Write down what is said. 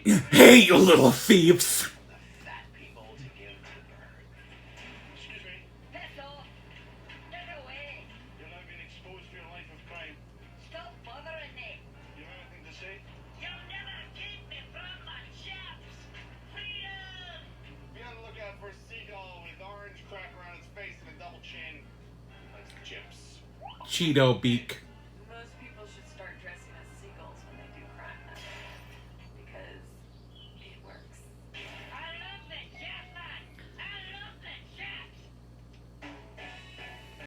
Hey, you little thieves! Excuse me. Piss off. Get away. You're not being exposed to your life of crime. Stop bothering me. You have anything to say? You'll never keep me from my chips. Freedom. Be on the lookout for a seagull with orange cracker on its face and a double chin. That's chips. Cheeto beak.